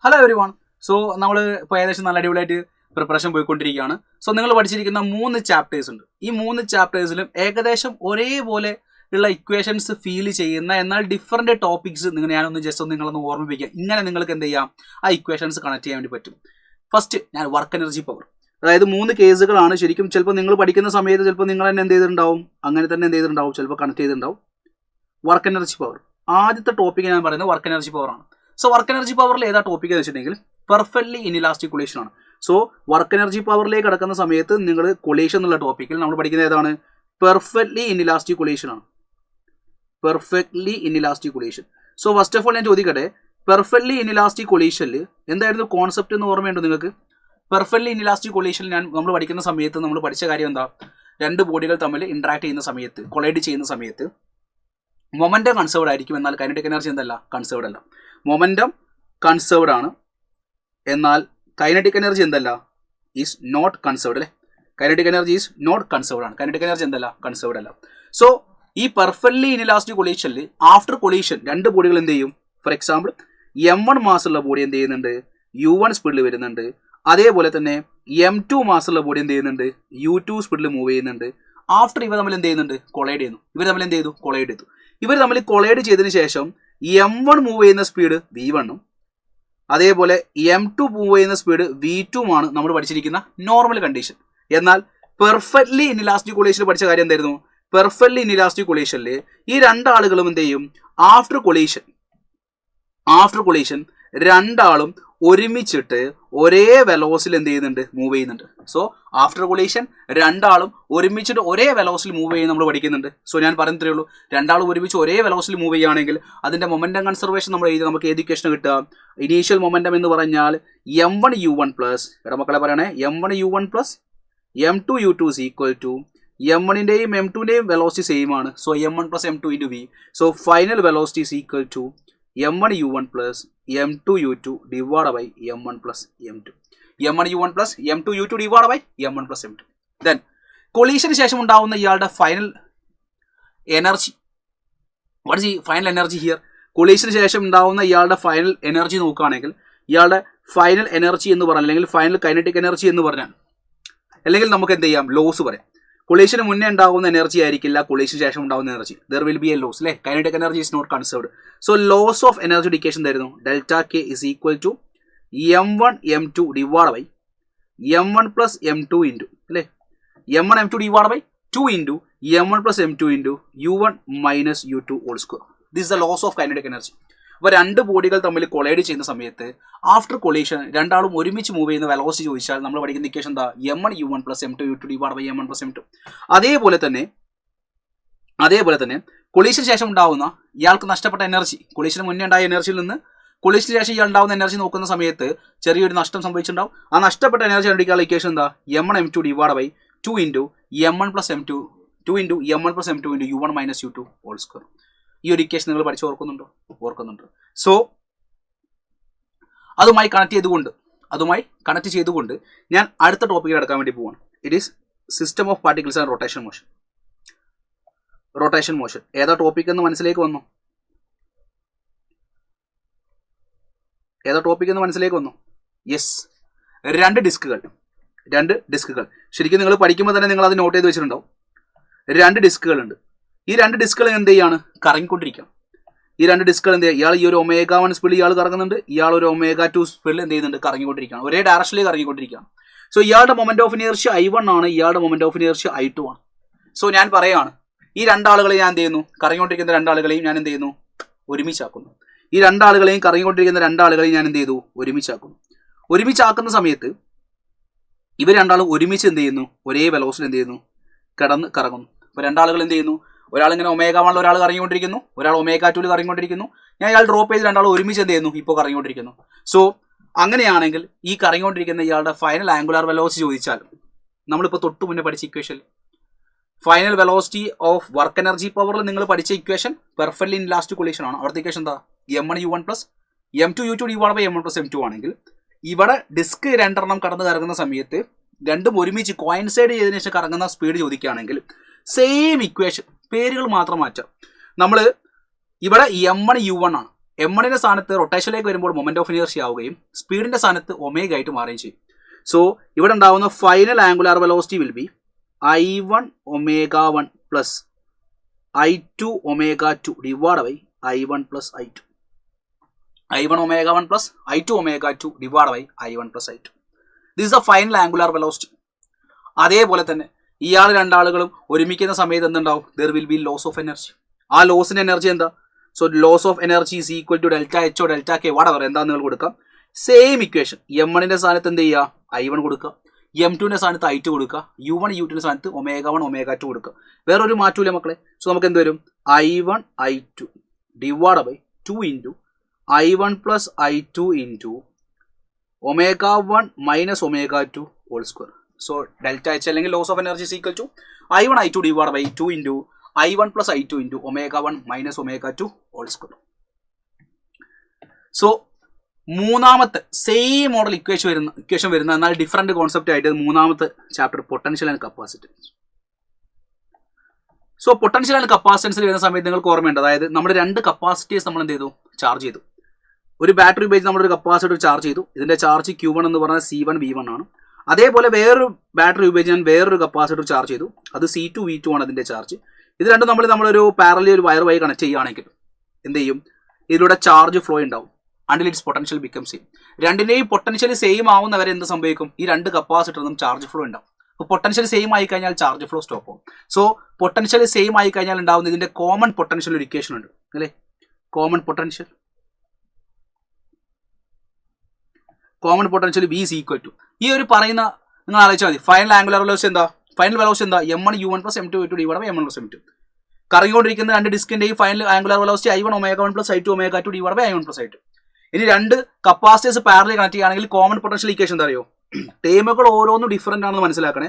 Hello every one. So നമ്മൾ ഇപ്പോൾ ഏകദേശം നല്ല അടിപൊളിയായിട്ട് പ്രിപ്പറേഷൻ പോയിക്കൊണ്ടിരിക്കുകയാണ്. സോ നിങ്ങൾ പഠിച്ചിരിക്കുന്ന 3 ചാപ്റ്റേഴ്സ് ഉണ്ട്. ഈ 3 ചാപ്റ്റേഴ്സിലും ഏകദേശം ഒരേപോലെ ഉള്ള ഇക്വേഷൻസ് ഫീൽ ചെയ്യുന്ന എന്നാൽ ഡിഫറൻറ്റ് ടോപ്പിക്സ് ഞാനൊന്ന് ജസ്റ്റ് ഒന്ന് നിങ്ങളൊന്ന് ഓർമ്മിപ്പിക്കാം. ഇങ്ങനെ നിങ്ങൾക്ക് എന്ത് ചെയ്യാം, ആ ഇക്വേഷൻസ് കണക്ട് ചെയ്യാൻ വേണ്ടി പറ്റും. ഫസ്റ്റ് ഞാൻ വർക്ക് എനർജി പവർ, അതായത് 3 കേസുകളാണ്. ശരിക്കും ചിലപ്പോൾ നിങ്ങൾ പഠിക്കുന്ന സമയത്ത് ചിലപ്പോൾ നിങ്ങൾ തന്നെ എന്ത് ചെയ്തിട്ടുണ്ടാവും, അങ്ങനെ തന്നെ എന്ത് ചെയ്തിട്ടുണ്ടാവും, ചിലപ്പോൾ കണക്ട് ചെയ്തിട്ടുണ്ടാവും. വർക്ക് എനർജി പവർ ആദ്യത്തെ ടോപ്പിക്ക് ഞാൻ പറയുന്നത് വർക്ക് എനർജി പവർ ആണ്. സോ വർക്ക് എനർജി പവറിൽ ഏതാ ടോപ്പിക് എന്ന് വെച്ചിട്ടുണ്ടെങ്കിൽ പെർഫെക്റ്റ്ലി ഇൻഇലാസ്റ്റിക് കൊളീഷൻ ആണ്. സോ വർക്ക് എനർജി പവറിലേക്ക് കിടക്കുന്ന സമയത്ത് നിങ്ങൾ കൊളീഷൻ എന്നുള്ള ടോപ്പിക്കിൽ നമ്മൾ പഠിക്കുന്നത് ഏതാണ്, പെർഫെക്റ്റ്ലി ഇൻഇലാസ്റ്റിക് കൊളീഷൻ ആണ്. Perfectly inelastic collision. So first of all ഞാൻ ചോദിക്കട്ടെ, പെർഫെക്റ്റ്ലി ഇൻഇലാസ്റ്റിക് കൊളീഷനിൽ എന്തായിരുന്നു കോൺസെപ്റ്റ് എന്ന് ഓർമ്മയുണ്ടോ നിങ്ങൾക്ക്? പെർഫെക്റ്റ്ലി ഇൻഇലാസ്റ്റിക് കൊളീഷനിൽ നമ്മൾ പഠിക്കുന്ന സമയത്ത് നമ്മൾ പഠിച്ച കാര്യം എന്താ, രണ്ട് ബോഡികൾ തമ്മിൽ ഇന്ററാക്ട് ചെയ്യുന്ന സമയത്ത്, കൊളൈഡ് ചെയ്യുന്ന സമയത്ത് മൊമെന്റം കൺസേർവ്ഡ് ആയിരിക്കും, എന്നാൽ കൈനറ്റിക് എനർജി എന്തല്ല, കൺസേർവ്ഡ് അല്ല. മൊമെന്റം കൺസേർവ്ഡ് ആണ്, എന്നാൽ കൈനറ്റിക് എനർജി എന്തല്ല, ഈസ് നോട്ട് കൺസേർവ്ഡ് അല്ലേ. Kinetic energy is not conserved ആണ്, കൈനറ്റിക് എനർജി എന്തല്ല, കൺസേർവ്ഡ് അല്ല. സോ ഈ പെർഫെക്റ്റ്ലി ഇൻഇലാസ്റ്റിക് കൊളീഷനിൽ ആഫ്റ്റർ കൊളീഷൻ രണ്ട് ബോഡികൾ എന്ത് ചെയ്യും, ഫോർ എക്സാമ്പിൾ M1 മാസുള്ള ബോഡി എന്ത് ചെയ്യുന്നുണ്ട്, U1 സ്പീഡിൽ വരുന്നുണ്ട്. അതേപോലെ തന്നെ M2 മാസുള്ള ബോഡി എന്ത് ചെയ്യുന്നുണ്ട്, U2 സ്പീഡിൽ മൂവ് ചെയ്യുന്നുണ്ട്. ആഫ്റ്റർ ഇവർ തമ്മിൽ എന്ത് ചെയ്യുന്നുണ്ട്, കൊളൈഡ് ചെയ്യുന്നു. ഇവർ തമ്മിൽ എന്ത് ചെയ്തു, കൊളൈഡ് ചെയ്തു. ഇവർ തമ്മിൽ കൊളൈഡ് ചെയ്തതിന് ശേഷം M1 മൂവ് ചെയ്യുന്ന സ്പീഡ് V1 ഉം അതേപോലെ M2 മൂവ് ചെയ്യുന്ന സ്പീഡ് V2 ആണ് നമ്മൾ പഠിച്ചിരിക്കുന്ന നോർമൽ കണ്ടീഷൻ. എന്നാൽ പെർഫെക്റ്റ്ലി ഇൻഇലാസ്റ്റിക് കൊളീഷനിൽ പഠിച്ച കാര്യം എന്തായിരുന്നു, പെർഫെക്റ്റ്ലി ഇൻഇലാസ്റ്റിക് കൊളീഷനിൽ ഈ രണ്ടാളുകളും എന്ത് ചെയ്യും, ആഫ്റ്റർ കൊളീഷൻ രണ്ടാളും ഒരുമിച്ചിട്ട് ഒരേ വെലോസിൽ എന്ത് ചെയ്യുന്നുണ്ട്, മൂവ് ചെയ്യുന്നുണ്ട്. സോ ആഫ്റ്റർ കൊളീഷൻ രണ്ടാളും ഒരുമിച്ചിട്ട് ഒരേ വെലോസിൽ മൂവ് ചെയ്യുന്ന നമ്മൾ പഠിക്കുന്നുണ്ട്. സോ ഞാൻ പറയുന്നതേ ഉള്ളൂ, രണ്ടാളും ഒരുമിച്ച് ഒരേ വെലോസിൽ മൂവ് ചെയ്യുകയാണെങ്കിൽ അതിന്റെ മൊമെന്റം കൺസർവേഷൻ നമ്മൾ എഴുതി നമുക്ക് ഏത് ഇക്വേഷൻ കിട്ടുക, ഇനീഷ്യൽ മൊമെന്റം എന്ന് പറഞ്ഞാൽ M1 U1 പ്ലസ്, ഇവിടെ മക്കളെ പറയണേ, M1 U1 plus M2 U2 is equal to M1ന്റെയും M2ന്റെയും വെലോസിറ്റി സെയിം ആണ്. So M1 plus M2 into V. So final velocity is equal to M1 U1 plus M2 U2 divided by M1 plus M2. M1 U1 plus M2 U2 divided by M1 plus M2. Then കൊളീഷന് ശേഷം ഉണ്ടാവുന്ന ഇയാളുടെ final energy, what is ഈ final energy here? കൊളീഷന് ശേഷം ഉണ്ടാവുന്ന ഇയാളുടെ final energy നോക്കുകയാണെങ്കിൽ ഇയാളുടെ ഫൈനൽ എനർജി എന്ന് പറഞ്ഞാൽ, അല്ലെങ്കിൽ ഫൈനൽ കൈനറ്റിക് എനർജി എന്ന് പറഞ്ഞാൽ, അല്ലെങ്കിൽ നമുക്ക് എന്ത് ചെയ്യാം, ലോസ് പറയാം. കൊളീഷന് മുന്നേ ഉണ്ടാകുന്ന എനർജി ആയിരിക്കില്ല കൊളീഷന് ശേഷം ഉണ്ടാകുന്ന energy. There will be a loss അല്ലേ. Kinetic energy is not conserved. So loss of energy ഡിക്കേഷൻ തരുന്നു, delta K is equal to M1 M2 divide by M1 plus M2 into അല്ലേ, M1 M2 divide by 2 into M1 plus M2 into U1 minus U2 whole square. This is the loss of kinetic energy. അപ്പോൾ രണ്ട് ബോഡികൾ തമ്മിൽ collide ചെയ്യുന്ന സമയത്ത് after collision രണ്ടാളും ഒരുമിച്ച് move ചെയ്യുന്ന velocity ചോദിച്ചാൽ നമ്മൾ പഠിക്കുന്ന ഇക്വേഷൻ എന്താ, M1 U1 plus M2 U2 divide by M1 plus M2. അതേപോലെ തന്നെ കൊളീഷന് ശേഷം ഉണ്ടാവുന്ന ഇയാൾക്ക് നഷ്ടപ്പെട്ട എനർജി, കൊളീഷന് മുന്നേ ഉണ്ടായ എനർജിയിൽ നിന്ന് കൊളീഷന് ശേഷം ഇയാൾ ഉണ്ടാവുന്ന എനർജി നോക്കുന്ന സമയത്ത് ചെറിയൊരു നഷ്ടം സംഭവിച്ചിട്ടുണ്ടാവും. ആ നഷ്ടപ്പെട്ട എനർജി കണ്ടുപിടിക്കാനുള്ള ഇക്വേഷൻ എന്താ, M1 M2 divide by 2 into M1 plus M2 2 into M1 plus M2 into U1 minus U2 whole square. ഈ ഒരു ഇക്വേഷൻ നിങ്ങൾ പഠിച്ച് ഓർക്കുന്നുണ്ട്. സോ അതുമായി കണക്ട് ചെയ്തുകൊണ്ട് ഞാൻ അടുത്ത ടോപ്പിക്കിൽ എടുക്കാൻ വേണ്ടി പോവാണ്. It is system of particles and rotation motion. ഏതാ ടോപ്പിക് എന്ന് മനസ്സിലേക്ക് വന്നു? യെസ്, രണ്ട് ഡിസ്കുകൾ. ശരിക്കും നിങ്ങൾ പഠിക്കുമ്പോൾ തന്നെ നിങ്ങൾ അത് നോട്ട് ചെയ്ത് വെച്ചിട്ടുണ്ടാവും. രണ്ട് ഡിസ്കുകൾ ഉണ്ട്. ഈ രണ്ട് ഡിസ്കുകൾ എന്ത് ചെയ്യാണ്, കറങ്ങിക്കൊണ്ടിരിക്കുകയാണ്. ഈ രണ്ട് ഡിസ്കുകൾ എന്ത് ചെയ്യുക, ഇയാൾ ഈ ഒരു ω1 സ്പീഡിൽ ഇയാൾ കറങ്ങുന്നുണ്ട്, ഇയാൾ ഒരു ω2 സ്പീഡിൽ എന്ത് ചെയ്യുന്നുണ്ട്, കറങ്ങിക്കൊണ്ടിരിക്കുകയാണ്. ഒരേ ഡയറക്ഷനിൽ കറങ്ങിക്കൊണ്ടിരിക്കുകയാണ്. സോ ഇയാളുടെ മൊമെന്റ് ഓഫ് ഇനേർഷ്യ I1 ആണ്, ഇയാളുടെ മൊമെന്റ് ഓഫ് ഇനേർഷ്യ I2 ആണ്. സോ ഞാൻ പറയുകയാണ്, ഈ രണ്ടാളുകളെ ഞാൻ എന്ത് ചെയ്യുന്നു, കറങ്ങിക്കൊണ്ടിരിക്കുന്ന രണ്ടാളുകളെയും ഞാൻ എന്ത് ചെയ്യുന്നു, ഒരുമിച്ചാക്കുന്നു. ഈ രണ്ടാളുകളെയും കറങ്ങിക്കൊണ്ടിരിക്കുന്ന രണ്ടാളുകളെയും ഞാൻ എന്ത് ചെയ്തു, ഒരുമിച്ചാക്കുന്ന സമയത്ത് ഇവർ രണ്ടാളും ഒരുമിച്ച് എന്ത് ചെയ്യുന്നു, ഒരേ വെലോസിൽ എന്ത് ചെയ്യുന്നു, കിടന്ന് കറങ്ങുന്നു. അപ്പോൾ രണ്ടാളുകൾ എന്ത് ചെയ്യുന്നു, ഒരാൾ ഇങ്ങനെ ω1 ഒരാൾ കറങ്ങിക്കൊണ്ടിരിക്കുന്നു, ഒരാൾ ω2 കറങ്ങിക്കൊണ്ടിരിക്കുന്നു. ഞാൻ ഇയാൾ ഡ്രോപ്പ് ചെയ്ത് രണ്ടാളും ഒരുമിച്ച് എന്ത് ചെയ്യുന്നു, ഇപ്പോൾ കറങ്ങിക്കൊണ്ടിരിക്കുന്നു. സോ അങ്ങനെയാണെങ്കിൽ ഈ കറങ്ങിക്കൊണ്ടിരിക്കുന്ന ഇയാളുടെ ഫൈനൽ ആംഗുലാർ വെലോസിറ്റി ചോദിച്ചാൽ നമ്മളിപ്പോൾ തൊട്ട് മുന്നേ പഠിച്ച equation, final velocity of work energy പവറിൽ നിങ്ങൾ പഠിച്ച ഇക്വേഷൻ പെർഫെക്റ്റ്ലി ഇൻഇലാസ്റ്റിക് കൊളീഷൻ ആണ്. അവിടുത്തെ ഇക്വേഷൻ എന്താ, M1 U1 plus M2 U2 divide by M1 plus M2 ആണെങ്കിൽ ഇവിടെ ഡിസ്ക് രണ്ടെണ്ണം കടന്ന് കറങ്ങുന്ന സമയത്ത് രണ്ടും ഒരുമിച്ച് കോയിൻസൈഡ് ചെയ്തതിനു ശേഷം കറങ്ങുന്ന സ്പീഡ് ചോദിക്കുകയാണെങ്കിൽ സെയിം ഇക്വേഷൻ, പേരുകൾ മാത്രം മാറ്റാം. നമ്മൾ ഇവിടെ M1 U1 ആണ്, M1ന്റെ സ്ഥാനത്ത് റൊട്ടേഷനിലേക്ക് വരുമ്പോൾ മൊമെന്റ് ഓഫ് ഇനേർഷ്യ ആവുകയും സ്പീഡിന്റെ സ്ഥാനത്ത് ഒമേഗ ആയിട്ട് മാറുകയും ചെയ്യും. സോ ഇവിടെ ഉണ്ടാവുന്ന final angular velocity will be I1 omega1 plus I2 omega2 divided by I1 plus I2. I1 omega1 plus I2 omega2 divided by I1 plus I2. This is the final angular velocity. അതേപോലെ തന്നെ ഇയാൾ രണ്ടാളുകളും ഒരുമിക്കുന്ന സമയത്ത് എന്തുണ്ടാവും? There will be loss of energy. ആ ലോസിന് energy എന്താ? So loss of energy is equal to delta H or delta K വടവർ എന്താന്ന് നിങ്ങൾ കൊടുക്കാം. സെയിം ഇക്വേഷൻ M1ന്റെ സ്ഥാനത്ത് എന്ത് ചെയ്യുക? I1 കൊടുക്കുക. M2ന്റെ സ്ഥാനത്ത് I2 കൊടുക്കുക. U1 U2ന്റെ സ്ഥാനത്ത് omega1 omega2 കൊടുക്കുക. വേറൊരു മാറ്റൂല മക്കളെ. സോ നമുക്ക് എന്ത് വരും? I1 I2 divide by 2 into I1 plus I2 into omega1 minus omega2 whole square. So delta H അല്ലെങ്കിൽ loss of energy is equal to I1 I2 divide by 2 into I1 plus I2 into omega1 minus omega2 whole square. So മൂന്നാമത്തെ same model equation വരുന്ന എന്നാൽ different concept ആയിട്ട് മൂന്നാമത്തെ chapter potential and capacitance. So potential and കപ്പാസിറ്റൻസിൽ വരുന്ന സമയത്ത് നിങ്ങൾക്ക് ഓർമ്മയുണ്ട്, അതായത് നമ്മുടെ രണ്ട് കപ്പാസിറ്റീസ് നമ്മൾ എന്ത് ചെയ്തു? ചാർജ് ചെയ്തു. ഒരു ബാറ്ററി ഉപയോഗിച്ച് നമ്മളൊരു കപ്പാസിറ്റർ ചാർജ് ചെയ്തു. ഇതിന്റെ ചാർജ് Q1 എന്ന് പറഞ്ഞാൽ C1 V1 ആണ്. അതേപോലെ വേറൊരു ബാറ്ററി ഉപയോഗിച്ച് ഞാൻ വേറൊരു കപ്പാസിറ്റർ ചാർജ് ചെയ്തു. അത് C2 V2 ആണ് അതിന്റെ ചാർജ്. ഇത് രണ്ടും നമ്മളൊരു പാരലൽ ഒരു വയർ വഴി കണക്ട് ചെയ്യുകയാണെങ്കിൽ എന്ത് ചെയ്യും? ഇതിലൂടെ ചാർജ് ഫ്ലോ ഉണ്ടാവും until its potential becomes same. രണ്ടിന്റെയും പൊട്ടൻഷ്യൽ സെയിം ആവുന്നവരെ എന്ത് സംഭവിക്കും? ഈ രണ്ട് കപ്പാസിറ്ററിനും ചാർജ് ഫ്ലോ ഉണ്ടാവും. അപ്പോൾ പൊട്ടൻഷ്യൽ സെയിം ആയി കഴിഞ്ഞാൽ ചാർജ് ഫ്ലോ സ്റ്റോപ്പ് ആവും. സോ പൊട്ടൻഷ്യൽ സെയിം ആയി കഴിഞ്ഞാൽ ഉണ്ടാവുന്ന ഇതിന്റെ കോമൺ പൊട്ടൻഷ്യൽ ഒരു ഇക്വേഷൻ ഉണ്ട് അല്ലേ? Common potential V is equal to ഈ ഒരു പറയുന്ന നിങ്ങൾ ആലോചിച്ചാൽ മതി. ഫൈനൽ ആംഗുലർ വെലോസിറ്റി എന്താ? ഫൈനൽ വെലോസിറ്റി എന്താ? M1 U1 plus M2 U2 divided by M1 plus M2. കറങ്ങിക്കൊണ്ടിരിക്കുന്ന രണ്ട് ഡിസ്കിന്റെ ഈ final angular velocity I1 omega1 plus I2 omega2 divided by I1 plus I2. ഇനി രണ്ട് കപ്പാസിറ്റേഴ്സ് പാരലൽ കണക്ട് ചെയ്യുകയാണെങ്കിൽ common potential equation എന്താ അറിയോ? ടേമുകൾ ഓരോന്നും ഡിഫറെന്റ് ആണെന്ന് മനസ്സിലാക്കണേ.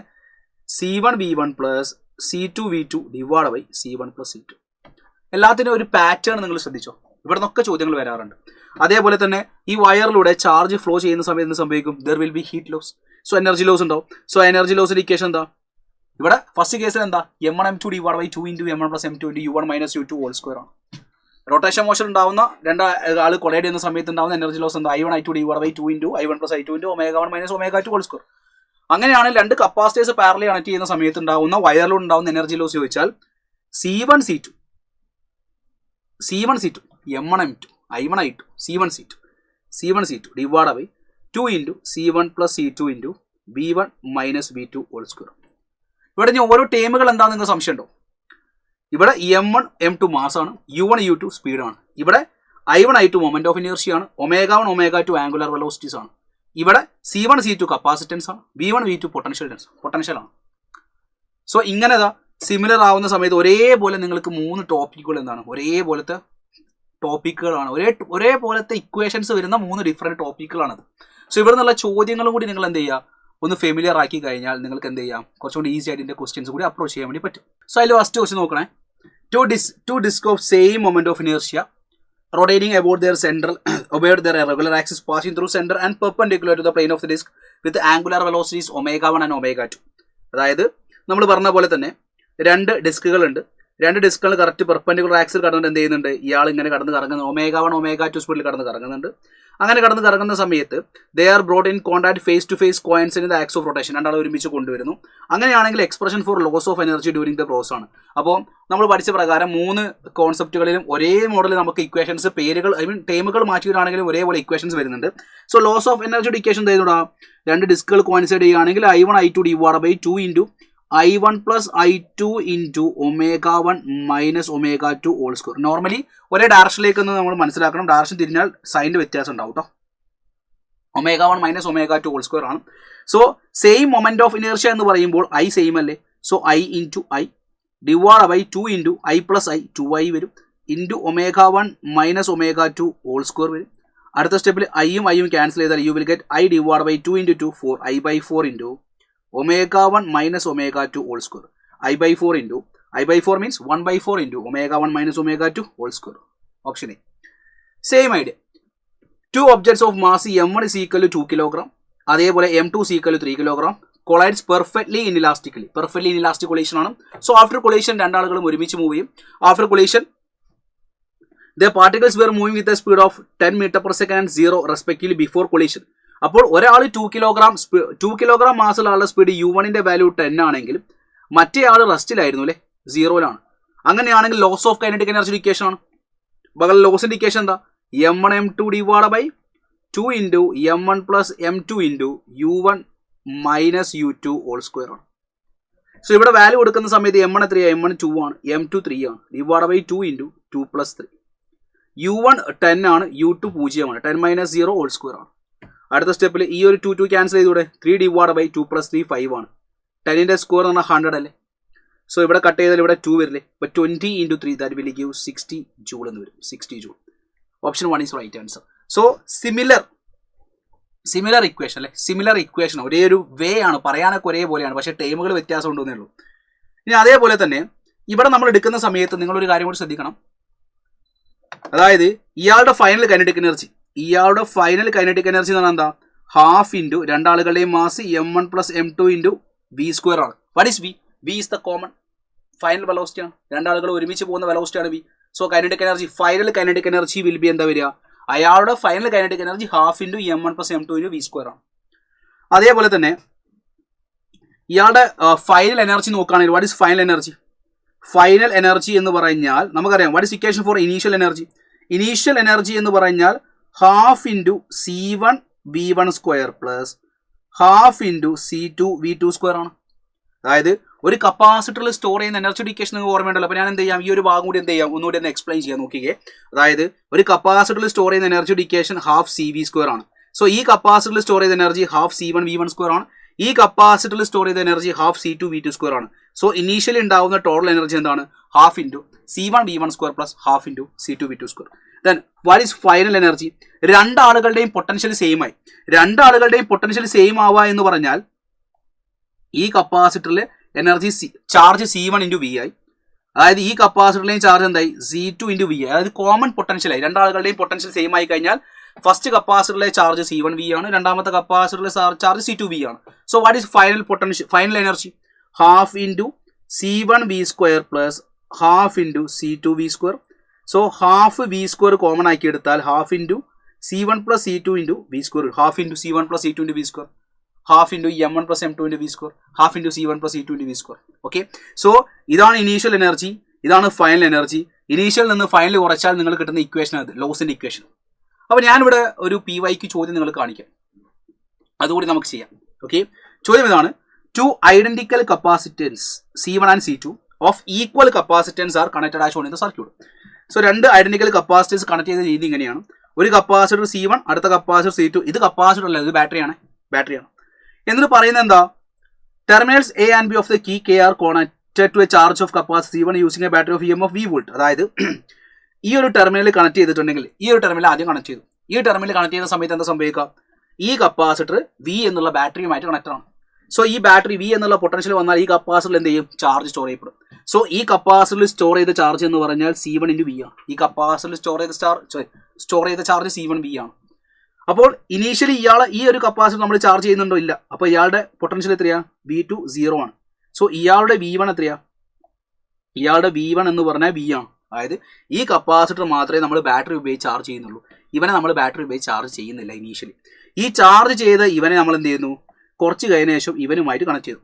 C1 V1 plus C2 V2 divided by C1 plus C2. എല്ലാത്തിനും ഒരു പാറ്റേൺ നിങ്ങൾ ശ്രദ്ധിച്ചോ? ഇവിടെ നിന്നൊക്കെ ചോദ്യങ്ങൾ വരാറുണ്ട്. അതേപോലെ തന്നെ ഈ വയറിലൂടെ ചാർജ് ഫ്ലോ ചെയ്യുന്ന സമയത്ത് എന്ത് സംഭവിക്കും? There will be heat loss. So energy loss ഉണ്ടാവും. സോ എനർജി ലോസിന്റെ ഇക്വേഷൻ എന്താ? ഇവിടെ ഫസ്റ്റ് കേസിൽ എന്താ? M1 M2 divided by 2 into M1 plus M2 into U1 minus U2 whole square ആണ്. റൊട്ടേഷൻ മോഷൻ ഉണ്ടാവുന്ന രണ്ട് ആൾ കൊളൈഡ് ചെയ്യുന്ന സമയത്ത് ഉണ്ടാവുന്ന എനർജി ലോസ് എന്താ? I1 I2 divided by 2 into I1 plus I2 into omega1 minus omega2 whole square. അങ്ങനെയാണ് രണ്ട് capacitors parallel connect ചെയ്യുന്ന സമയത്ത് ഉണ്ടാവുന്ന വയറിലൂടെ ഉണ്ടാവുന്ന എനർജി ലോസ് ചോദിച്ചാൽ C1 C2 M1 M2 I1 I2 C1 C2 divided by 2 into C1 plus C2 into V1 minus V2 whole square. ഇവിടെ ഇനി ഓരോ ടേമുകൾ എന്താണെന്ന് നിങ്ങൾക്ക് സംശയം ഉണ്ടോ? ഇവിടെ M1 M2 മാസ് ആണ്, U1 U2 സ്പീഡാണ്, ഇവിടെ I1 I2 moment of inertia ആണ്, omega1 omega2 ആംഗുലർ വെലോസിറ്റീസ് ആണ്, ഇവിടെ C1 C2 കപ്പാസിറ്റൻസ് ആണ്, V1 V2 പൊട്ടൻഷ്യൽ ആണ്. സോ ഇങ്ങനെ സിമിലർ ആവുന്ന സമയത്ത് ഒരേപോലെ നിങ്ങൾക്ക് മൂന്ന് ടോപ്പിക്കുകൾ എന്താണ്? ഒരേപോലത്തെ ടോപ്പിക്കുകളാണ്, ഒരേപോലത്തെ ഇക്വേഷൻസ് വരുന്ന മൂന്ന് ഡിഫറെന്റ് ടോപ്പിക്കുകളാണത്. സോ ഇവിടെ നിന്നുള്ള ചോദ്യങ്ങളും കൂടി നിങ്ങൾ എന്ത് ചെയ്യുക? ഒന്ന് ഫെമിലിയർ ആക്കി കഴിഞ്ഞാൽ നിങ്ങൾക്ക് എന്ത് ചെയ്യാം? കുറച്ചുകൂടി ഈസി ആയിട്ട് ഇതിന്റെ ക്വസ്റ്റ്യൻസ് കൂടി അപ്രോച്ച് ചെയ്യാൻ വേണ്ടി പറ്റും. സോ അതിൽ ഫസ്റ്റ് ക്വസ്റ്റ്യൻ നോക്കണേ. Two disc of same moment of inertia rotating about their regular axis passing through center and perpendicular to the plane of the disc with angular velocities omega1 and omega2. അതായത് നമ്മൾ പറഞ്ഞ പോലെ തന്നെ രണ്ട് ഡിസ്കുകളുണ്ട്. രണ്ട് ഡിസ്കുകൾ correct perpendicular axle കടന്നിട്ട് എന്ത് ചെയ്യുന്നുണ്ട്? ഇയാൾ ഇങ്ങനെ കടന്ന് കറങ്ങുന്നത് omega1 omega2 സ്പീഡിൽ കടന്ന് കറങ്ങുന്നുണ്ട്. അങ്ങനെ കടന്ന് കറങ്ങുന്ന സമയത്ത് they are brought in contact face to face coincident in the axis of rotation. രണ്ടാളും ഒരുമിച്ച് കൊണ്ടുവരുന്നു. അങ്ങനെയാണെങ്കിൽ expression for loss of energy during the process ആണ്. അപ്പോൾ നമ്മൾ പഠിച്ച പ്രകാരം മൂന്ന് കോൺസെപ്റ്റുകളിലും ഒരേ മോഡൽ നമുക്ക് ഇക്വേഷൻസ് പേരുകൾ ടേമുകൾ മാറ്റിയിട്ടാണെങ്കിലും ഒരേപോലെ ഇക്വേഷൻസ് വരുന്നുണ്ട്. സോ ലോസ് ഓഫ് എനർജിയുടെ ഇക്വേഷൻ എന്താ? രണ്ട് ഡിസ്കുകൾ കോയിൻസൈഡ് ചെയ്യുകയാണെങ്കിൽ I1 I2 divided by 2 into I1 plus I2 into omega1 minus omega2 whole square. Normally ഒരേ ഡയറക്ഷനിലേക്ക് നമ്മൾ മനസ്സിലാക്കണം. ഡയറക്ഷൻ തിരിഞ്ഞാൽ സൈനിന്റെ വ്യത്യാസം ഉണ്ടാവും കേട്ടോ. omega1 minus omega2 whole square ആണ്. So same moment of inertia എന്ന് പറയുമ്പോൾ I സെയിം അല്ലേ? So I into I divided by 2 into I plus I 2I വരും into omega1 minus omega2 whole square വരും. അടുത്ത സ്റ്റെപ്പിൽ ഐയും ക്യാൻസൽ ചെയ്താൽ you will get I divided by 2 into 2 4 I by 4 into omega1 minus omega2 whole square. I by 4 means 1 by 4 into omega1 minus omega2 whole square. Option A. Same idea. Two objects of mass M1 is equal to 2 kg. അതേപോലെ M2 is equal to 3 kg. Collides perfectly inelastically. Perfectly inelastic collision ആണ്. So after collision രണ്ടാളുകളും ഒരുമിച്ച് move ചെയ്യും. After collision the particles were moving with a speed of 10 metre per second and 0 respectively before collision. അപ്പോൾ ഒരാൾ 2 kilogram മാസുള്ള ആളുടെ speed u1ന്റെ value 10 ആണെങ്കിൽ മറ്റേ ആൾ റെസ്റ്റിലായിരുന്നു അല്ലേ, 0ലാണ്. അങ്ങനെയാണെങ്കിൽ loss of kinetic energy equation ആണ്. ബഗൽ ലോസിന്റെ ഇക്വേഷൻ എന്താ, m1m2 divide by 2 into m1 plus m2 into u1 minus u2 whole square ആണ്. സോ ഇവിടെ വാല്യൂ കൊടുക്കുന്ന സമയത്ത് m1 എത്രയാണ്, m1 2 ആണ്, m2 3 ആണ്, divide by 2 into 2 plus 3. u1 10 ആണ്, u2 0 ആണ്, 10 മൈനസ് 0 ഹോൾ സ്ക്വയർ ആണ്. അടുത്ത സ്റ്റെപ്പിൽ ഈ ഒരു 2 ക്യാൻസൽ ചെയ്തൂടെ, 3 ഡിവൈഡ് ബൈ 2 പ്ലസ് 3 5 ആണ്. 10ന്റെ സ്ക്വയർ എന്ന് പറഞ്ഞാൽ 100 അല്ലേ. സോ ഇവിടെ കട്ട് ചെയ്താൽ ഇവിടെ 2 വരില്ലേ, ഇപ്പോൾ 20 into 3 that will give 60 joule എന്ന് വരും, 60 joule. Option 1 is right answer. So similar equation അല്ലേ, സിമിലർ ഇക്വേഷൻ ഒരേ ഒരു വേ ആണ്, പറയാനൊക്കെ ഒരേപോലെയാണ്, പക്ഷേ ടൈമുകൾ വ്യത്യാസം ഉണ്ടെന്നേ ഉള്ളൂ. ഇനി അതേപോലെ തന്നെ ഇവിടെ നമ്മൾ എടുക്കുന്ന സമയത്ത് നിങ്ങളൊരു കാര്യം കൂടി ശ്രദ്ധിക്കണം. അതായത് ഇയാളുടെ ഫൈനൽ കൈനറ്റിക് എനർജി എന്ന് പറഞ്ഞാൽ എന്താ, ഹാഫ് ഇൻറ്റു രണ്ടാളുകളുടെയും mass m1 plus m2 into v square ആണ്. What is v? v is the common final velocity ആണ്, രണ്ടാളുകൾ ഒരുമിച്ച് പോകുന്ന വെലോസിറ്റി ആണ് v. So kinetic energy, final kinetic energy will be എന്താ വരിക, അയാളുടെ final kinetic energy half into m1 plus m2 into v square ആണ്. അതേപോലെ തന്നെ ഇയാളുടെ ഫൈനൽ എനർജി നോക്കുകയാണെങ്കിൽ what is final energy? Final energy എന്ന് പറഞ്ഞാൽ നമുക്കറിയാം what is equation for initial energy? Initial energy എന്ന് പറഞ്ഞാൽ half into c1 v1 square plus half into c2 v2 square ആണ്. അതായത് ഒരു കപ്പാസിറ്ററിൽ സ്റ്റോർ ചെയ്യുന്ന എനർജി ഇക്വേഷൻ നിങ്ങൾക്ക് ഓർമ്മയുണ്ടല്ലോ. അപ്പോൾ ഞാൻ എന്ത് ചെയ്യാം, ഈ ഒരു ഭാഗം കൂടി എന്ത് ചെയ്യാം, ഒന്നുകൂടി ഒന്ന് എക്സ്പ്ലെയിൻ ചെയ്യാൻ നോക്കിയേ. അതായത് ഒരു കപ്പാസിറ്ററിൽ സ്റ്റോർ ചെയ്യുന്ന energy equation half cv square ആണ്. സോ ഈ കപ്പാസിറ്ററിൽ സ്റ്റോർ ചെയ്ത energy half c1 v1 square ആണ്. ഈ കപ്പാസിറ്ററിൽ സ്റ്റോർ ചെയ്ത energy half c2 v2 square ആണ്. സോ ഇനീഷ്യലി ഉണ്ടാവുന്ന ടോട്ടൽ എനർജി എന്താണ്, half into c1 v1 square plus half into c2 v2 square. Then what is final energy? രണ്ടാളുകളുടെയും potential same ആയി. രണ്ടാളുകളുടെയും പൊട്ടൻഷ്യൽ സെയിം ആവുക എന്ന് പറഞ്ഞാൽ ഈ കപ്പാസിറ്ററിൽ energy charge c1 into v ആയി. അതായത് ഈ കപ്പാസിറ്ററിലെയും ചാർജ് എന്തായി, c2 ഇൻറ്റു v ആയി. അതായത് കോമൺ പൊട്ടൻഷ്യലായി. രണ്ടാളുകളുടെയും പൊട്ടൻഷ്യൽ സെയിം ആയി കഴിഞ്ഞാൽ ഫസ്റ്റ് കപ്പാസിറ്ററിലെ ചാർജ് c1 v ആണ്, രണ്ടാമത്തെ കപ്പാസിറ്ററിലെ ചാർജ് c2 v ആണ്. So what is final potential, final energy? Half into c1 v square plus half into c2 v square. So half v square common ആക്കി എടുത്താൽ half into c1 plus c2 into v square, half into c1 plus c2 into v square, half into m1 plus m2 into v square, half into c1 plus c2 into v square. Okay, so ഇതാണ് initial energy, ഇതാണ് final energy. Initial നിന്ന് final കുറച്ചാൽ നിങ്ങൾ കിട്ടുന്ന equation അത് ലോസിൻ്റെ equation. അപ്പോൾ ഞാനിവിടെ ഒരു PYQ ചോദ്യം നിങ്ങൾ കാണിക്കാം, അതുകൂടി നമുക്ക് ചെയ്യാം. ഓക്കെ, ചോദ്യം ഇതാണ്, 2 identical capacitors C1 and C2 of equal capacitance are connected as shown in the circuit. So 2 identical capacitors connect ചെയ്ത രീതി ഇങ്ങനെയാണ്. ഒരു കപ്പാസിറ്റർ C1, അടുത്ത കപ്പാസിറ്റർ C2. ഇത് കപ്പാസിറ്റർ അല്ല, ഇത് ബാറ്ററിയാണ്. എന്നിട്ട് പറയുന്നത് എന്താ, terminals A and B of the key K are connected to a charge of capacity C1 using a battery of EMF V volt. അതായത് ഈ ഒരു ടെർമിനൽ കണക്ട് ചെയ്തിട്ടുണ്ടെങ്കിൽ, ഈ ഒരു ടെർമിനൽ ആദ്യം കണക്ട് ചെയ്തു. ഈ ടെർമിനൽ കണക്ട് ചെയ്യുന്ന സമയത്ത് എന്താ സംഭവിക്കുക, ഈ കപ്പാസിറ്റർ V എന്നുള്ള ബാറ്ററിയുമായിട്ട് കണക്ട് ആണ്. സോ ഈ ബാറ്ററി V എന്നുള്ള പൊട്ടൻഷ്യൽ വന്നാൽ ഈ കപ്പാസിറ്ററിൽ എന്ത് ചെയ്യും, ചാർജ് സ്റ്റോർ ചെയ്യപ്പെടും. സോ ഈ കപ്പാസിറ്ററിൽ സ്റ്റോർ ചെയ്ത ചാർജ് എന്ന് പറഞ്ഞാൽ C1 ഇൻറ്റു V ആണ്. ഈ കപ്പാസിറ്ററിൽ സ്റ്റോർ ചെയ്ത ചാർജ് C1 V ആണ്. അപ്പോൾ ഇനീഷ്യലി ഈ ഒരു കപ്പാസിറ്റർ നമ്മൾ ചാർജ് ചെയ്യുന്നുണ്ടോ, ഇല്ല. അപ്പോൾ ഇയാളുടെ പൊട്ടൻഷ്യൽ എത്രയാണ്, V2 0 ആണ്. സോ ഇയാളുടെ V1 എത്രയാ, ഇയാളുടെ V1 എന്ന് പറഞ്ഞാൽ V ആണ്. അതായത് ഈ കപ്പാസിറ്റർ മാത്രമേ നമ്മൾ ബാറ്ററി ഉപയോഗിച്ച് ചാർജ് ചെയ്യുന്നുള്ളൂ, ഇവനെ നമ്മൾ ബാറ്ററി ഉപയോഗിച്ച് ചാർജ് ചെയ്യുന്നില്ല ഇനീഷ്യലി. ഈ ചാർജ് ചെയ്ത ഇവനെ നമ്മൾ എന്ത് ചെയ്യുന്നു, കുറച്ച് കഴിഞ്ഞ ശേഷം ഇവനുമായിട്ട് കണക്ട് ചെയ്തു.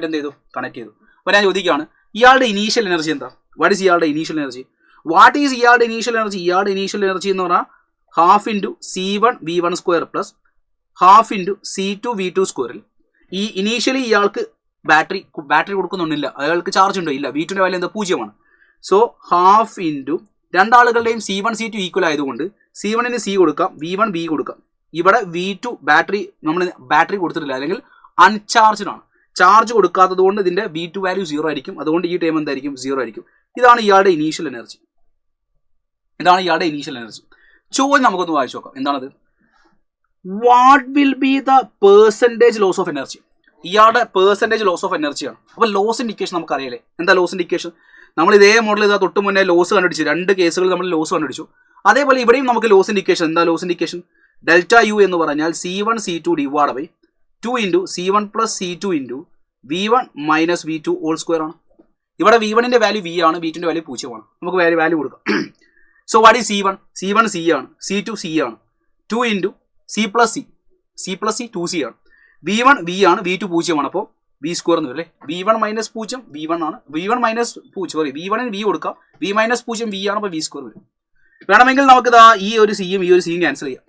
എന്ത് ചെയ്തു, കണക്ട് ചെയ്തു. അപ്പോൾ ഞാൻ ചോദിക്കുകയാണ്, ഇയാളുടെ ഇനീഷ്യൽ എനർജി എന്താ? വാട്ട് ഈസ് ഇയാളുടെ ഇനീഷ്യൽ എനർജി? ഇയാളുടെ ഇനീഷ്യൽ എനർജി എന്ന് പറഞ്ഞാൽ half into C1 v1 square plus half into C2 v2 സ്ക്വയറിൽ ഈ ഇനീഷ്യലി ഇയാൾക്ക് ബാറ്ററി കൊടുക്കുന്നുണ്ടില്ല, അയാൾക്ക് ചാർജ് ഉണ്ടോ, ഇല്ല. V2ൻ്റെ വാല്യൂ എന്താ, 0 ആണ്. സോ ഹാഫ് ഇൻറ്റു രണ്ടാളുകളുടെയും C1 C2 ഈക്വൽ ആയതുകൊണ്ട് C1ന് C കൊടുക്കാം, V1 B കൊടുക്കാം. ഇവിടെ V2 നമ്മൾ ബാറ്ററി കൊടുത്തിട്ടില്ല, അല്ലെങ്കിൽ അൺചാർജ്ഡ് ആണ്. ചാർജ് കൊടുക്കാത്തത് കൊണ്ട് ഇതിൻ്റെ V2 വാല്യൂ 0 ആയിരിക്കും. അതുകൊണ്ട് ഈ ടൈം എന്തായിരിക്കും, 0 ആയിരിക്കും. ഇതാണ് ഇയാളുടെ ഇനീഷ്യൽ എനർജി. ചോദ്യം നമുക്കൊന്ന് വായിച്ചു നോക്കാം. എന്താണത്, what will be the percentage loss of energy? ഇയാളുടെ പെർസെൻറ്റേജ് ലോസ് ഓഫ് എനർജിയാണ്. അപ്പോൾ ലോസിൻ്റെ ഇക്വേഷൻ നമുക്കറിയാലേ. എന്താ ലോസിൻ്റെ ഇക്വേഷൻ? നമ്മൾ ഇതേ മോഡൽ ഇതാ തൊട്ട് മുന്നേ ലോസ് കണ്ടുപിടിച്ചു, 2 കേസുകൾ നമ്മൾ ലോസ് കണ്ടുപിടിച്ചു. അതേപോലെ ഇവിടെയും നമുക്ക് ലോസിൻ്റെ ഇക്വേഷൻ എന്താ, ലോസിൻ്റെ ഇക്വേഷൻ ഡെൽറ്റ യു എന്ന് പറഞ്ഞാൽ C1 C2 divide by 2 into C1 plus C2 into V1 minus V2 whole square ആണ്. ഇവിടെ V1ൻ്റെ വാല്യൂ V ആണ്, V2ൻ്റെ വാല്യൂ 0 ആണ്. നമുക്ക് വാല്യൂ കൊടുക്കാം. So what is C1? C1 C ആണ്, C2 C ആണ്, 2 into C plus C 2C ആണ്. V1 V ആണ്, V2 0 ആണ്. അപ്പോൾ V സ്ക്വയർ എന്ന് വരും അല്ലേ. V1 മൈനസ് 0 V1 ആണ്, V1 മൈനസ് 0 സോറി V1 ന് V കൊടുക്കാം, V മൈനസ് 0 V ആണ്, അപ്പോൾ V സ്ക്വയർ വരും. വേണമെങ്കിൽ നമുക്കിതാ ഈ ഒരു സിയും ഈ ഒരു സിയും ക്യാൻസൽ ചെയ്യാം.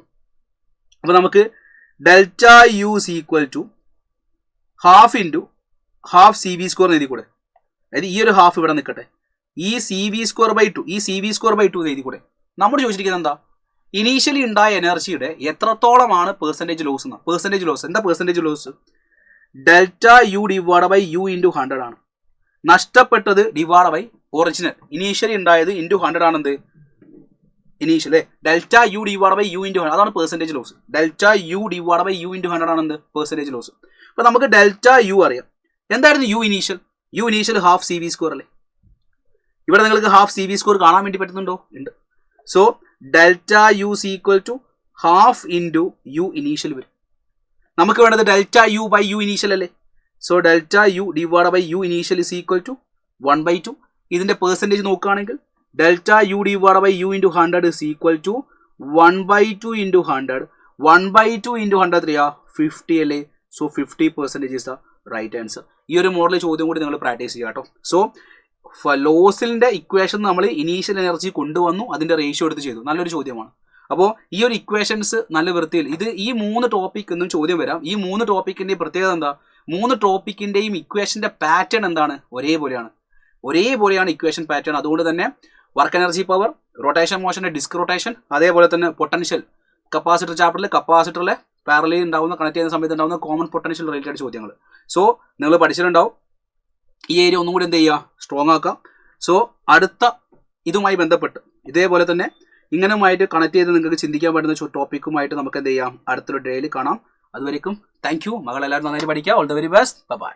അപ്പോൾ നമുക്ക് delta U is equal to half into half CV square എഴുതി കൂടെ. അതായത് ഈ ഒരു ഹാഫ് ഇവിടെ നിൽക്കട്ടെ, ഈ CV സ്ക്വയർ ബൈ 2 ഈ CV സ്ക്വയർ ബൈ 2 എഴുതി കൂടെ. നമ്മൾ ചോദിച്ചിരിക്കുന്നത് എന്താ, ഇനീഷ്യലി ഉണ്ടായ എനർജിയുടെ എത്രത്തോളമാണ് പെർസെൻറ്റേജ് ലോസ് എന്ന്. പെർസെൻറ്റേജ് ലോസ് എന്താ? Percentage loss delta U divide by U into 100 ആണ്. നഷ്ടപ്പെട്ടത് ഡിവൈഡ് ബൈ ഒറിജിനൽ. ഇനീഷ്യലി ഉണ്ടായത് ഇൻറ്റു 100 ആണ്. എന്ത് initial delta U divide by U into 100 അതാണ് percentage loss. Delta U divide by U into 100 ആണ് എന്ത് പെർസെൻറ്റേജ് ലോസ്. അപ്പോൾ നമുക്ക് ഡെൽറ്റ യു അറിയാം. എന്തായിരുന്നു U initial? U initial half CV square അല്ലേ. ഇവിടെ നിങ്ങൾക്ക് ഹാഫ് CV സ്ക്വയർ കാണാൻ വേണ്ടി പറ്റുന്നുണ്ടോ? ഉണ്ട്. So delta U is equal to half into U initial വരും. നമുക്ക് വേണ്ടത് delta U by U initial അല്ലേ. So delta U divide by U initial is equal to 1/2. ഇതിൻ്റെ പെർസെൻറ്റേജ് നോക്കുകയാണെങ്കിൽ delta U divide by U into 100 is equal to 1/2 into 100. 1/2 into 100 എത്രയാ? 50 അല്ലേ. So 50% is the right answer. ഈ ഒരു model ചോദ്യം കൂടി നിങ്ങൾ പ്രാക്ടീസ് ചെയ്യുക കേട്ടോ. സോ ലോസിൻ്റെ ഇക്വേഷൻ നമ്മൾ ഇനീഷ്യൽ എനർജി കൊണ്ടുവന്നു, അതിൻ്റെ റേഷ്യോ എടുത്ത് ചെയ്തു. നല്ലൊരു ചോദ്യമാണ്. അപ്പോൾ ഈ ഒരു ഇക്വേഷൻസ് നല്ല വൃത്തിയിൽ ഇത് ഈ 3 ടോപ്പിക് എന്നും ചോദ്യം വരാം. ഈ 3 ടോപ്പിക്കിൻ്റെയും പ്രത്യേകത എന്താ? 3 ടോപ്പിക്കിൻ്റെയും ഇക്വേഷൻ്റെ പാറ്റേൺ എന്താണ്? ഒരേപോലെയാണ് ഇക്വേഷൻ പാറ്റേൺ. അതുകൊണ്ട് തന്നെ വർക്ക് എനർജി പവർ, റൊട്ടേഷൻ മോഷൻ്റെ ഡിസ്ക് റൊട്ടേഷൻ, അതേപോലെ തന്നെ പൊട്ടൻഷ്യൽ കപ്പാസിറ്റർ കപ്പാസിറ്ററിലെ പാരലൽ ഉണ്ടാവുന്ന കണക്ട് ചെയ്യുന്ന സമയത്ത് ഉണ്ടാവുന്ന കോമൺ പൊട്ടൻഷ്യൽ റിലേറ്റഡ് ചോദ്യങ്ങൾ. സോ നിങ്ങൾ പഠിച്ചിട്ടുണ്ടാവും. ഈ ഏരിയ ഒന്നും കൂടി എന്ത് ചെയ്യുക? സ്ട്രോങ് ആക്കാം. സോ അടുത്ത ഇതുമായി ബന്ധപ്പെട്ട് ഇതേപോലെ തന്നെ ഇങ്ങനെയുമായിട്ട് കണക്ട് ചെയ്ത് നിങ്ങൾക്ക് ചിന്തിക്കാൻ പറ്റുന്ന ടോപ്പിക്കുമായിട്ട് നമുക്ക് എന്ത് ചെയ്യാം? അടുത്തൊരു ഡേയിൽ കാണാം. അതുവരെയും താങ്ക് യു. മകളെല്ലാവരും നന്നായിട്ട് പഠിക്കുക. All the very best. By.